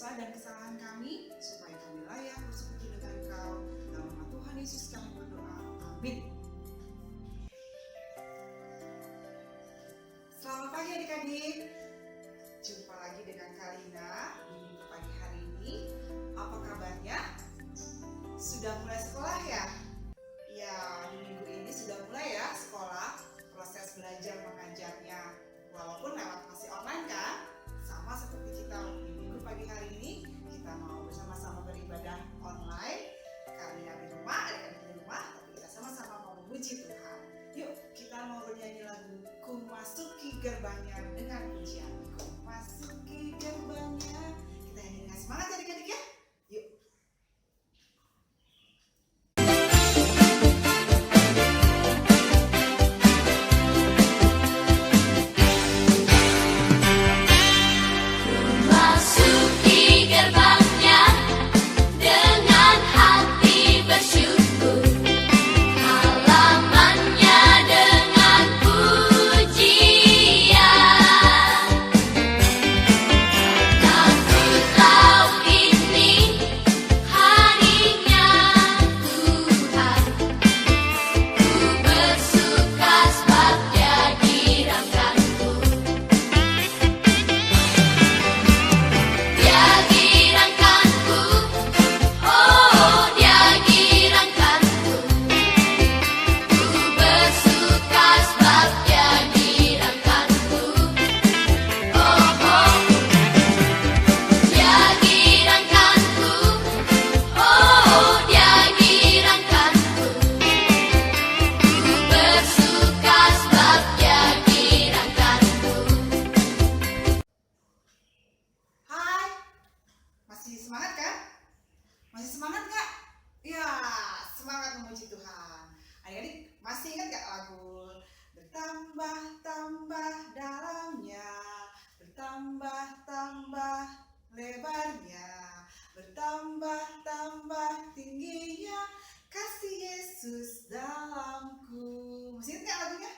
dosa dan kesalahan kami, supaya kami layak bersekutu dengan Engkau. Dalam nama Tuhan Yesus kami berdoa. Amin. Selamat pagi adik-adik. Jumpa lagi dengan Kalina di minggu pagi hari ini. Apa kabarnya? Sudah mulai sekolah ya? Ya, di minggu ini sudah mulai ya sekolah, proses belajar mengajarnya. Walaupun lewat masih online kan? Sama seperti kita di minggu pagi hari ini, kita mau bersama-sama beribadah online. Kalina di rumah, adik-adik di rumah, tapi kita sama-sama mau memuji Tuhan. Yuk, kita mau bernyanyi lagu Ku Masuki Gerbangnya dengan pujian. Ku masuki gerbangnya. Kita nyanyi dengan semangat adik-adik ya. Yuk. Masuki gerbangnya dengan hati bersyukur, halamannya dengan pujian. Karena ku tahu ini harinya Tuhan, ku bersuka sebab Dia girangkanku. Dia girangkanku, oh Dia girangkanku. Ku bersuka sebab Dia girangkanku. Oh oh, Dia girangkanku, oh Dia girangkanku. Ku bersuka sebab Dia girangkanku. Hai, masih semangat kan? Masih semangat gak? Ya, semangat memuji Tuhan. Adik-adik masih ingat gak lagu bertambah-tambah dalamnya, bertambah-tambah lebarnya, bertambah-tambah tingginya kasih Yesus dalamku. Masih ingat gak lagunya?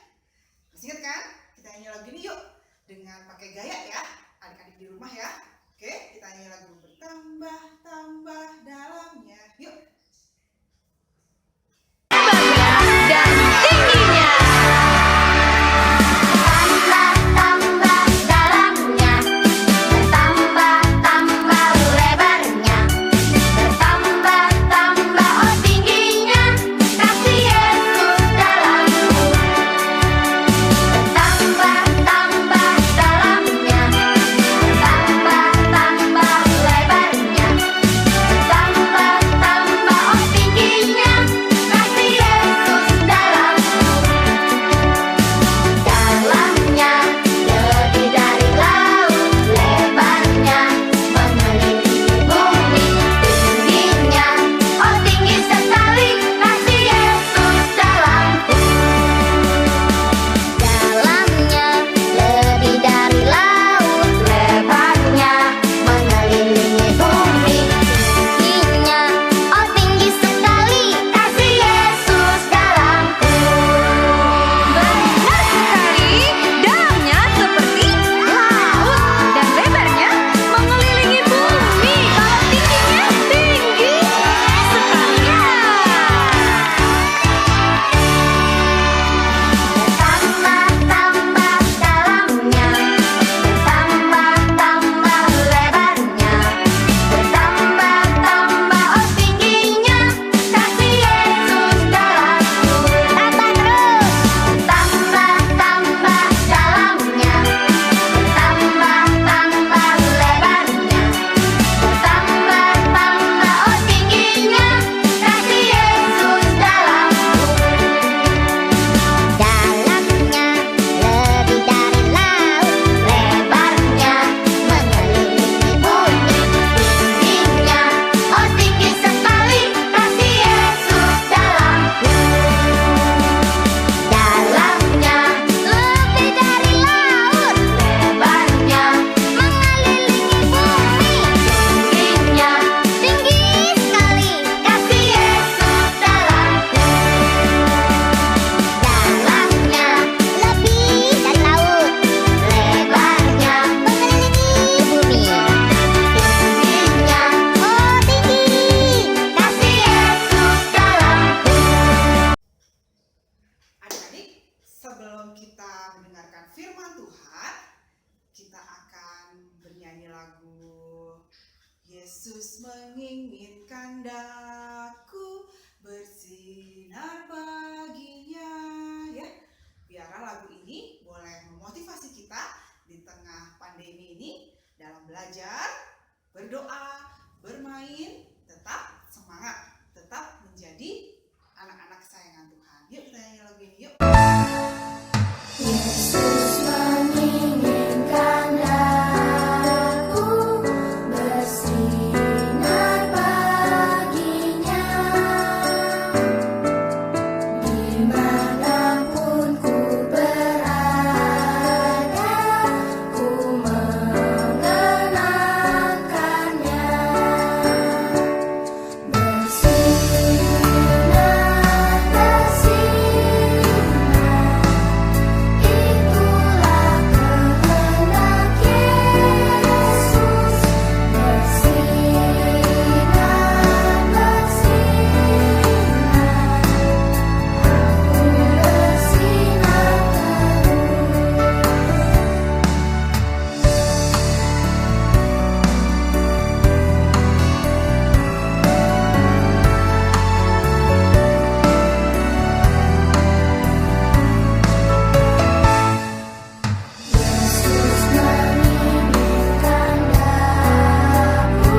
Masih ingat kan? Kita nyanyi lagu ini yuk dengan pakai gaya ya, adik-adik di rumah ya. Oke, kita nyanyi lagu bertambah-tambah dalamnya. Yuk. Dan tingginya, Tambah-tambah dalamnya, bertambah-tambah lebarnya, bertambah-tambah oh tingginya kasih Yesus dalamku. Bertambah-tambah Yesus menginginkan daku bersinar baginya, ya. Biarlah lagu ini boleh memotivasi kita di tengah pandemi ini dalam belajar, berdoa, bermain, tetap semangat, tetap menjadi anak-anak kesayangan Tuhan. Yuk kita nyanyi lagu ini yuk. Yesus menginginkan daku bersinar baginya, dimanapun ku berada, ku mengenangkannya. Bersinar, bersinar, itulah kehendak Yesus. Bersinar, bersinar, aku bersinar Yesus menginginkan daku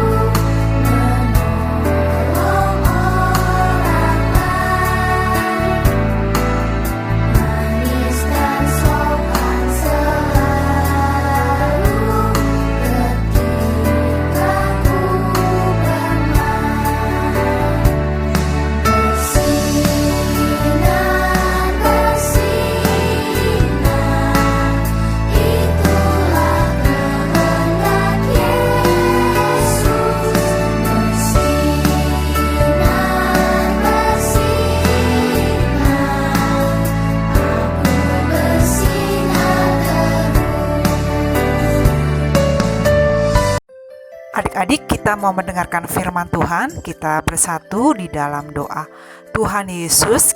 menolong orang lain, manis dan sopan selalu ketika ku bermain. Bersinar, bersinar, itulah kehendak Yesus. Bersinar, bersinar, aku bersinar terus. Adik-adik, kita mau mendengarkan firman Tuhan. Kita bersatu di dalam doa. Tuhan Yesus,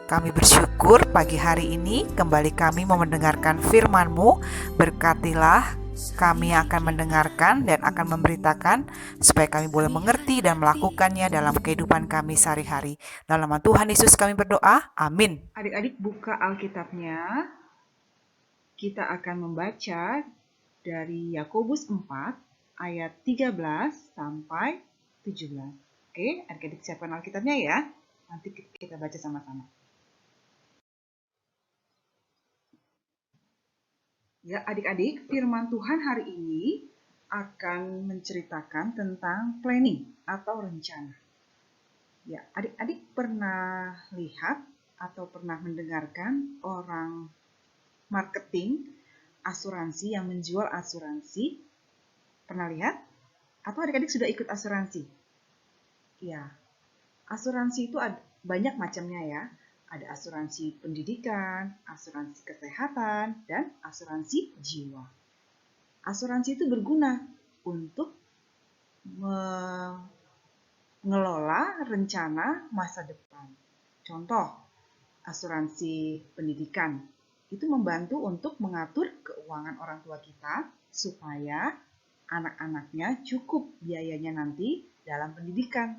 kami bersyukur pagi hari ini kembali kami mau mendengarkan firman-Mu. Berkatilah kami yang akan mendengarkan dan akan memberitakan supaya kami boleh mengerti dan melakukannya dalam kehidupan kami sehari-hari. Dalam nama Tuhan Yesus kami berdoa. Amin. Adik-adik, buka Alkitabnya. Kita akan membaca dari Yakobus 4 ayat 13 sampai 17. Oke, adik-adik siapkan Alkitabnya ya. Nanti kita baca sama-sama. Ya, adik-adik, firman Tuhan hari ini akan menceritakan tentang planning atau rencana. Ya, adik-adik pernah lihat atau pernah mendengarkan orang marketing asuransi yang menjual asuransi? Pernah lihat? Atau adik-adik sudah ikut asuransi? Ya, asuransi itu banyak macamnya ya. Ada asuransi pendidikan, asuransi kesehatan, dan asuransi jiwa. Asuransi itu berguna untuk mengelola rencana masa depan. Contoh, asuransi pendidikan itu membantu untuk mengatur keuangan orang tua kita supaya anak-anaknya cukup biayanya nanti dalam pendidikan.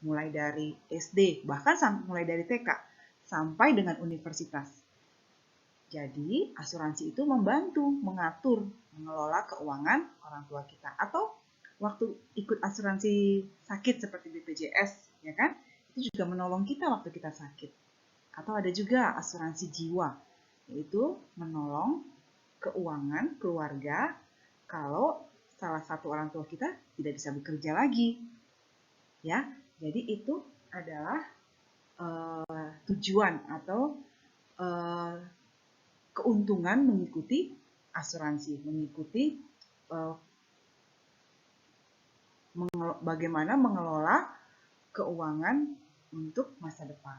Mulai dari SD, bahkan mulai dari TK, sampai dengan universitas. Jadi, asuransi itu membantu mengatur, mengelola keuangan orang tua kita. Atau waktu ikut asuransi sakit seperti BPJS, ya kan? Itu juga menolong kita waktu kita sakit. Atau ada juga asuransi jiwa, yaitu menolong keuangan keluarga kalau salah satu orang tua kita tidak bisa bekerja lagi. Ya, jadi itu adalah tujuan atau keuntungan mengikuti asuransi, mengikuti bagaimana mengelola keuangan untuk masa depan.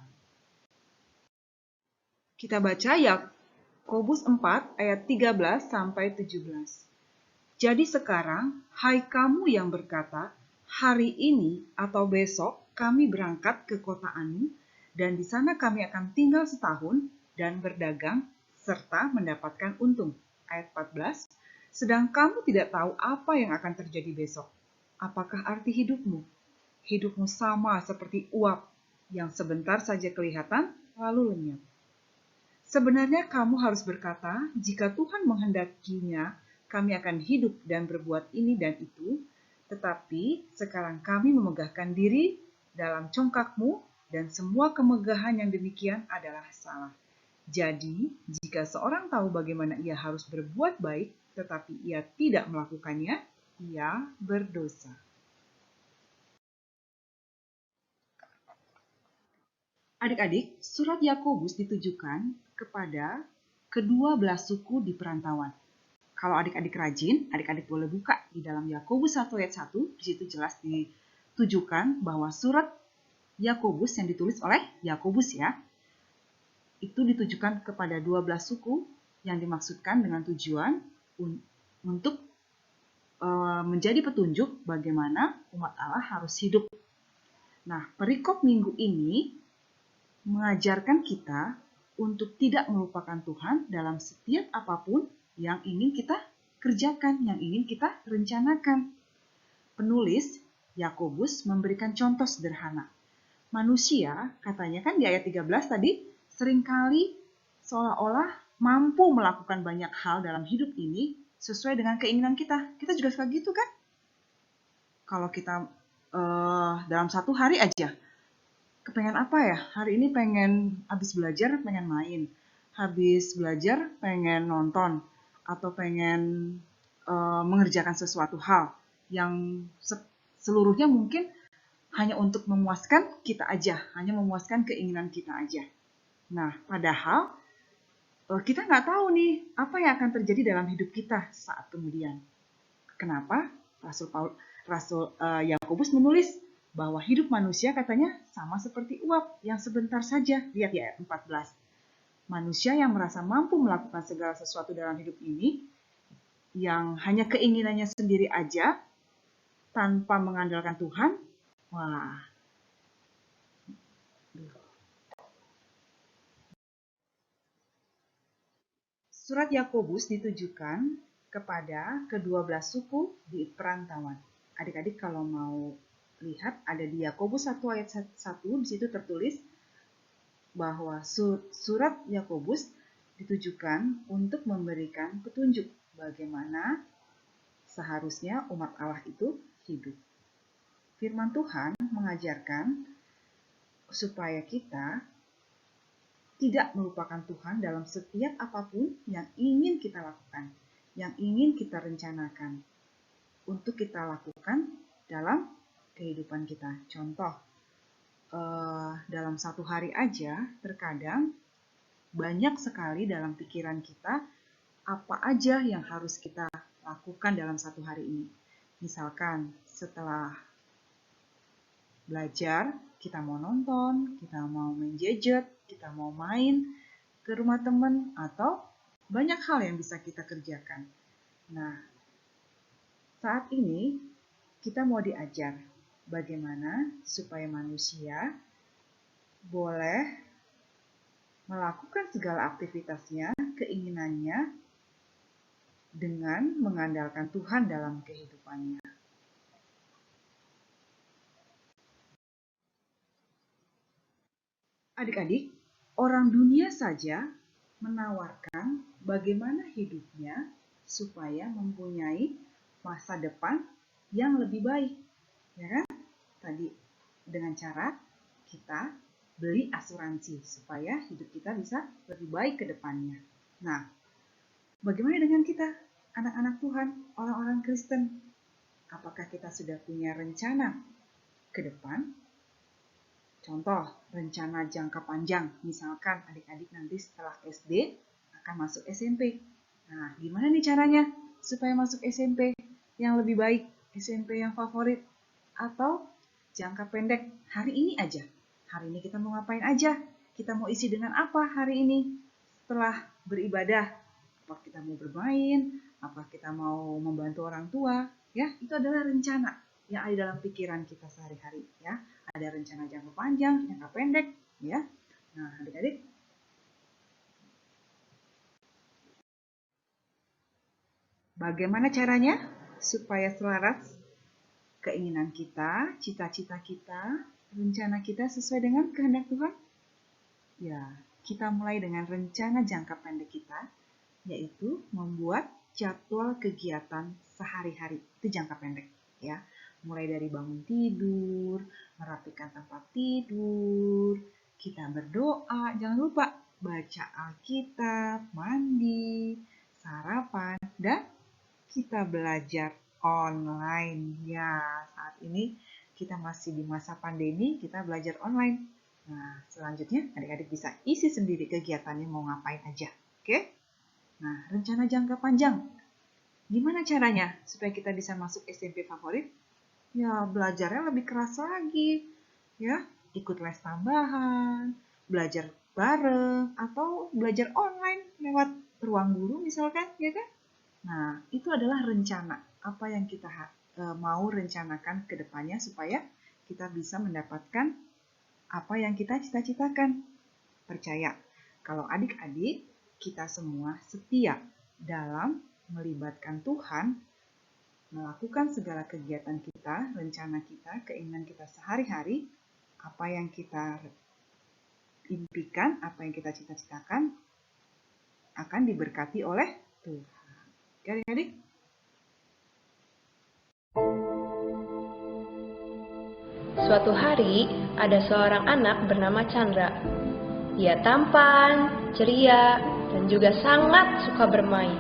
Kita baca Yakobus 4 ayat 13 sampai 17. Jadi sekarang, hai kamu yang berkata, hari ini atau besok kami berangkat ke kota Anu, dan di sana kami akan tinggal setahun dan berdagang serta mendapatkan untung. Ayat 14, sedang kamu tidak tahu apa yang akan terjadi besok. Apakah arti hidupmu? Hidupmu sama seperti uap yang sebentar saja kelihatan lalu lenyap. Sebenarnya kamu harus berkata, jika Tuhan menghendakinya, kami akan hidup dan berbuat ini dan itu, tetapi sekarang kami memegahkan diri dalam congkakmu dan semua kemegahan yang demikian adalah salah. Jadi, jika seorang tahu bagaimana ia harus berbuat baik, tetapi ia tidak melakukannya, ia berdosa. Adik-adik, surat Yakobus ditujukan kepada kedua belah suku di perantauan. Kalau adik-adik rajin, adik-adik boleh buka di dalam Yakobus 1 ayat 1, di situ jelas ditujukan bahwa surat Yakobus yang ditulis oleh Yakobus ya, itu ditujukan kepada 12 suku yang dimaksudkan dengan tujuan untuk menjadi petunjuk bagaimana umat Allah harus hidup. Nah, perikop minggu ini mengajarkan kita untuk tidak melupakan Tuhan dalam setiap apapun yang ingin kita kerjakan, yang ingin kita rencanakan. Penulis Yakobus memberikan contoh sederhana. Manusia, katanya kan di ayat 13 tadi, seringkali seolah-olah mampu melakukan banyak hal dalam hidup ini sesuai dengan keinginan kita. Kita juga suka gitu kan? Kalau kita dalam satu hari aja, kepengen apa ya? Hari ini pengen habis belajar, pengen main. Habis belajar, pengen nonton. Atau pengen mengerjakan sesuatu hal yang seluruhnya mungkin hanya untuk memuaskan kita aja, hanya memuaskan keinginan kita aja. Nah, padahal kita nggak tahu nih apa yang akan terjadi dalam hidup kita saat kemudian. Kenapa? Rasul Yakobus menulis bahwa hidup manusia katanya sama seperti uap yang sebentar saja. Lihat ya ayat 14. Manusia yang merasa mampu melakukan segala sesuatu dalam hidup ini, yang hanya keinginannya sendiri aja, tanpa mengandalkan Tuhan, wah. Surat Yakobus ditujukan kepada kedua belas suku di perantauan. Adik-adik kalau mau lihat ada di Yakobus 1 ayat 1, di situ tertulis bahwa surat Yakobus ditujukan untuk memberikan petunjuk bagaimana seharusnya umat Allah itu hidup. Firman Tuhan mengajarkan supaya kita tidak melupakan Tuhan dalam setiap apapun yang ingin kita lakukan, yang ingin kita rencanakan untuk kita lakukan dalam kehidupan kita. Contoh, dalam satu hari aja terkadang banyak sekali dalam pikiran kita apa aja yang harus kita lakukan dalam satu hari ini. Misalkan setelah belajar, kita mau nonton, kita mau main gadget, kita mau main ke rumah teman, atau banyak hal yang bisa kita kerjakan. Nah, saat ini kita mau diajar bagaimana supaya manusia boleh melakukan segala aktivitasnya, keinginannya, dengan mengandalkan Tuhan dalam kehidupannya. Adik-adik, orang dunia saja menawarkan bagaimana hidupnya supaya mempunyai masa depan yang lebih baik. Ya kan? Tadi dengan cara kita beli asuransi supaya hidup kita bisa lebih baik ke depannya. Nah, bagaimana dengan kita, anak-anak Tuhan, orang-orang Kristen? Apakah kita sudah punya rencana ke depan? Contoh, rencana jangka panjang, misalkan adik-adik nanti setelah SD akan masuk SMP. Nah, gimana nih caranya supaya masuk SMP yang lebih baik, SMP yang favorit? Atau jangka pendek, hari ini aja. Hari ini kita mau ngapain aja? Kita mau isi dengan apa hari ini setelah beribadah? Apa kita mau bermain? Apa kita mau membantu orang tua? Ya, itu adalah rencana yang ada dalam pikiran kita sehari-hari. Ya, ada rencana jangka panjang, jangka pendek. Ya, nah adik-adik, bagaimana caranya supaya selaras keinginan kita, cita-cita kita, rencana kita sesuai dengan kehendak Tuhan? Ya, kita mulai dengan rencana jangka pendek kita, yaitu membuat jadwal kegiatan sehari-hari. Itu jangka pendek, ya. Mulai dari bangun tidur, merapikan tempat tidur, kita berdoa, jangan lupa baca Alkitab, mandi, sarapan, dan kita belajar online. Ya, saat ini kita masih di masa pandemi, kita belajar online. Nah, selanjutnya adik-adik bisa isi sendiri kegiatannya mau ngapain aja. Oke? Nah, rencana jangka panjang. Gimana caranya supaya kita bisa masuk SMP favorit? Ya, belajarnya lebih keras lagi. Ya, ikut les tambahan, belajar bareng, atau belajar online lewat ruang guru misalkan, ya kan? Nah, itu adalah rencana. Apa yang kita mau rencanakan ke depannya supaya kita bisa mendapatkan apa yang kita cita-citakan. Percaya, kalau adik-adik kita semua setia dalam melibatkan Tuhan, melakukan segala kegiatan kita, rencana kita, keinginan kita sehari-hari, apa yang kita impikan, apa yang kita cita-citakan, akan diberkati oleh Tuhan. Oke, adik-adik? Suatu hari, ada seorang anak bernama Chandra. Ia tampan, ceria, dan juga sangat suka bermain.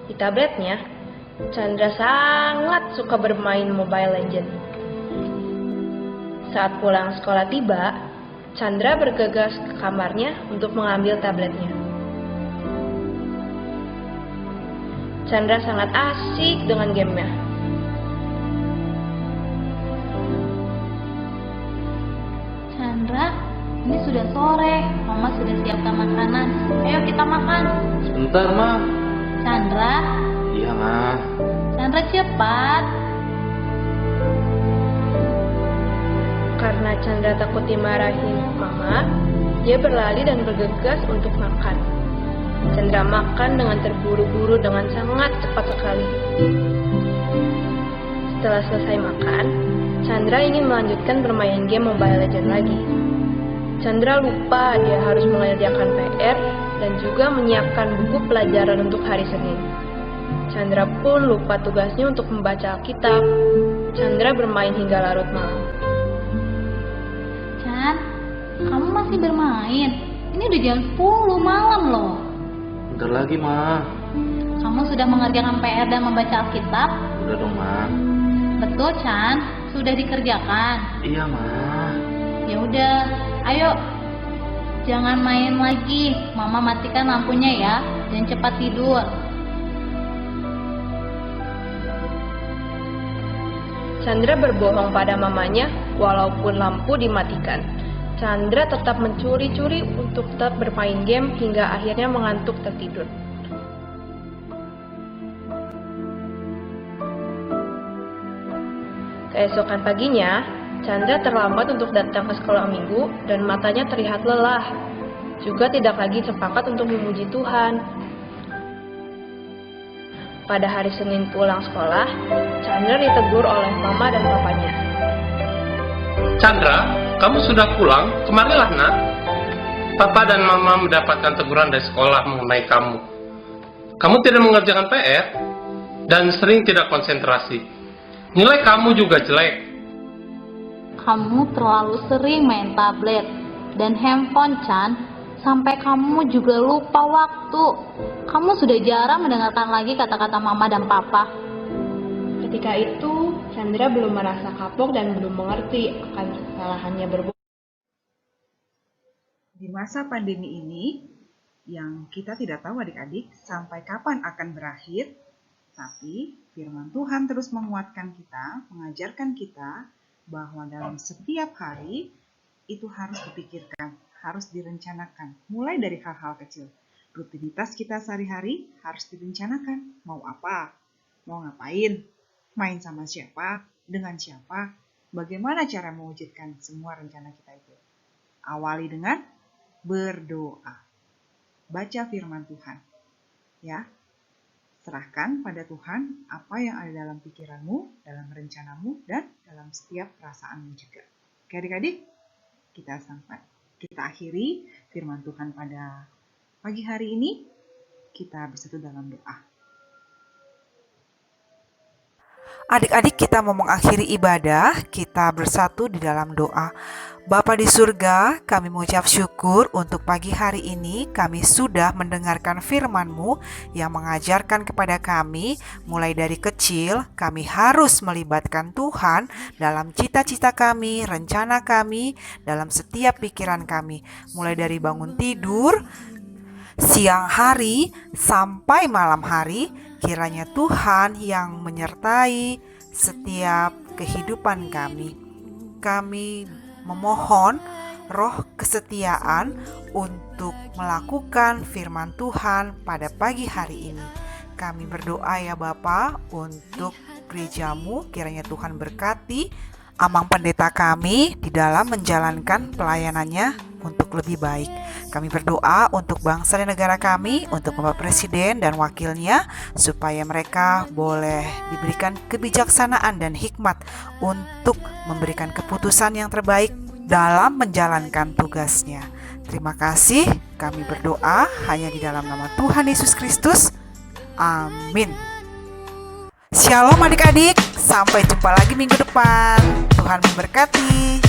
Di tabletnya, Chandra sangat suka bermain Mobile Legends. Saat pulang sekolah tiba, Chandra bergegas ke kamarnya untuk mengambil tabletnya. Chandra sangat asik dengan gamenya. Chandra, ini sudah sore. Mama sudah siapkan makanan. Ayo kita makan. Sebentar, Ma. Chandra, Iya, Ma. Chandra cepat. Karena Chandra takut dimarahin Mama, dia berlari dan bergegas untuk makan. Chandra makan dengan terburu-buru dengan sangat cepat sekali. Setelah selesai makan, Chandra ingin melanjutkan bermain game Mobile Legends lagi. Chandra lupa dia harus mengerjakan PR dan juga menyiapkan buku pelajaran untuk hari Senin. Chandra pun lupa tugasnya untuk membaca Alkitab. Chandra bermain hingga larut malam. Chan, kamu masih bermain? Ini udah jam 10 malam loh. Bentar lagi, Ma. Kamu sudah mengerjakan PR dan membaca Alkitab? Udah dong, Ma. Betul, Chan. Sudah dikerjakan. Iya, Ma. Ya udah, ayo. Jangan main lagi. Mama matikan lampunya ya, dan cepat tidur. Chandra berbohong pada mamanya walaupun lampu dimatikan. Chandra tetap mencuri-curi untuk tetap bermain game hingga akhirnya mengantuk tertidur. Keesokan paginya, Chandra terlambat untuk datang ke sekolah minggu dan matanya terlihat lelah. Juga tidak lagi sepakat untuk memuji Tuhan. Pada hari Senin pulang sekolah, Chandra ditegur oleh mama dan papanya. Chandra, kamu sudah pulang? Kemarilah, Nak. Papa dan Mama mendapatkan teguran dari sekolah mengenai kamu. Kamu tidak mengerjakan PR dan sering tidak konsentrasi. Nilai kamu juga jelek. Kamu terlalu sering main tablet dan handphone, Chan. Sampai kamu juga lupa waktu. Kamu sudah jarang mendengarkan lagi kata-kata mama dan papa. Ketika itu, Chandra belum merasa kapok dan belum mengerti akan kesalahannya berbuat. Di masa pandemi ini, yang kita tidak tahu adik-adik sampai kapan akan berakhir, tapi firman Tuhan terus menguatkan kita, mengajarkan kita bahwa dalam setiap hari itu harus dipikirkan, harus direncanakan, mulai dari hal-hal kecil. Rutinitas kita sehari-hari harus direncanakan, mau apa, mau ngapain, main sama siapa, dengan siapa, bagaimana cara mewujudkan semua rencana kita itu. Awali dengan berdoa. Baca firman Tuhan. Ya. Serahkan pada Tuhan apa yang ada dalam pikiranmu, dalam rencanamu, dan dalam setiap perasaanmu juga. Oke adik-adik, kita akhiri firman Tuhan pada pagi hari ini. Kita bersatu dalam doa. Adik-adik, kita mau mengakhiri ibadah, kita bersatu di dalam doa. Bapa di surga, kami mengucap syukur untuk pagi hari ini kami sudah mendengarkan firman-Mu yang mengajarkan kepada kami, mulai dari kecil kami harus melibatkan Tuhan dalam cita-cita kami, rencana kami, dalam setiap pikiran kami, mulai dari bangun tidur, siang hari sampai malam hari. Kiranya Tuhan yang menyertai setiap kehidupan kami. Kami memohon roh kesetiaan untuk melakukan firman Tuhan pada pagi hari ini. Kami berdoa ya Bapa untuk gerejamu, kiranya Tuhan berkati amang pendeta kami di dalam menjalankan pelayanannya untuk lebih baik. Kami berdoa untuk bangsa dan negara kami, untuk Bapak Presiden dan wakilnya, supaya mereka boleh diberikan kebijaksanaan dan hikmat untuk memberikan keputusan yang terbaik dalam menjalankan tugasnya. Terima kasih, kami berdoa hanya di dalam nama Tuhan Yesus Kristus. Amin. Shalom adik-adik, sampai jumpa lagi minggu depan. Tuhan memberkati.